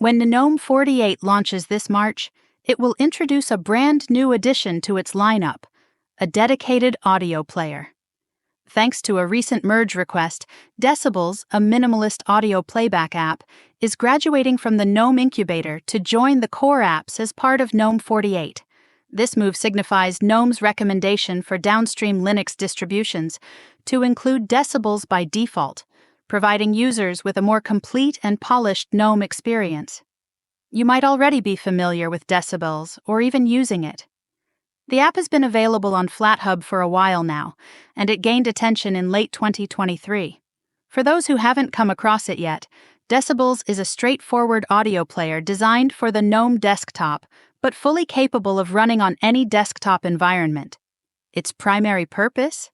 When GNOME 48 launches this March, it will introduce a brand new addition to its lineup, a dedicated audio player. Thanks to a recent merge request, Decibels, a minimalist audio playback app, is graduating from the GNOME incubator to join the Core Apps as part of GNOME 48. This move signifies GNOME's recommendation for downstream Linux distributions to include Decibels by default, providing users with a more complete and polished GNOME experience. You might already be familiar with Decibels or even using it. The app has been available on FlatHub for a while now, and it gained attention in late 2023. For those who haven't come across it yet, Decibels is a straightforward audio player designed for the GNOME desktop, but fully capable of running on any desktop environment. Its primary purpose?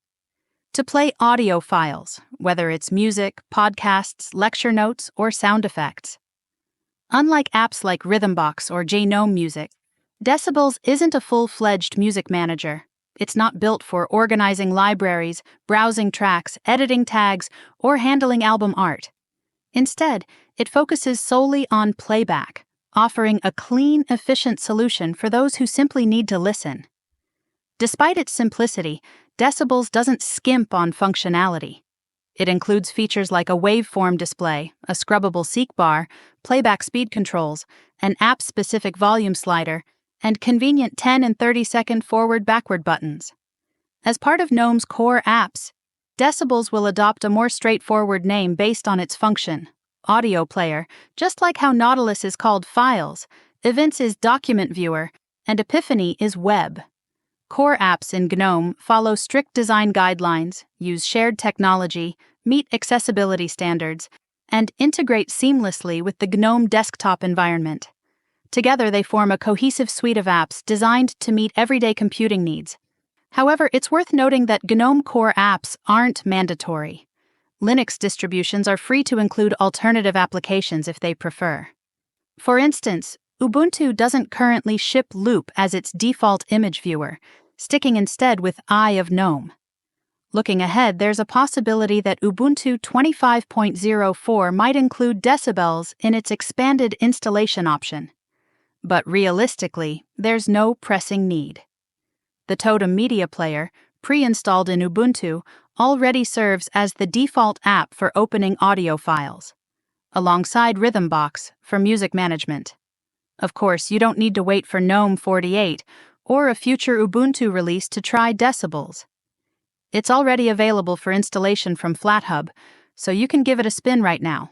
To play audio files, whether it's music, podcasts, lecture notes, or sound effects. Unlike apps like Rhythmbox or GNOME Music, Decibels isn't a full-fledged music manager. It's not built for organizing libraries, browsing tracks, editing tags, or handling album art. Instead, it focuses solely on playback, offering a clean, efficient solution for those who simply need to listen. Despite its simplicity, Decibels doesn't skimp on functionality. It includes features like a waveform display, a scrubbable seek bar, playback speed controls, an app-specific volume slider, and convenient 10 and 30-second forward-backward buttons. As part of GNOME's Core Apps, Decibels will adopt a more straightforward name based on its function, audio player, just like how Nautilus is called Files, Events is Document Viewer, and Epiphany is Web. Core Apps in GNOME follow strict design guidelines, use shared technology, meet accessibility standards, and integrate seamlessly with the GNOME desktop environment. Together, they form a cohesive suite of apps designed to meet everyday computing needs. However, it's worth noting that GNOME Core Apps aren't mandatory. Linux distributions are free to include alternative applications if they prefer. For instance, Ubuntu doesn't currently ship Loop as its default image viewer, sticking instead with Eye of GNOME. Looking ahead, there's a possibility that Ubuntu 25.04 might include Decibels in its expanded installation option. But realistically, there's no pressing need. The Totem Media Player, pre-installed in Ubuntu, already serves as the default app for opening audio files, alongside Rhythmbox for music management. Of course, you don't need to wait for GNOME 48 or a future Ubuntu release to try Decibels. It's already available for installation from FlatHub, so you can give it a spin right now.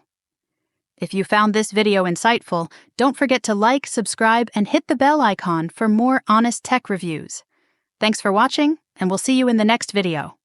If you found this video insightful, don't forget to like, subscribe, and hit the bell icon for more honest tech reviews. Thanks for watching, and we'll see you in the next video.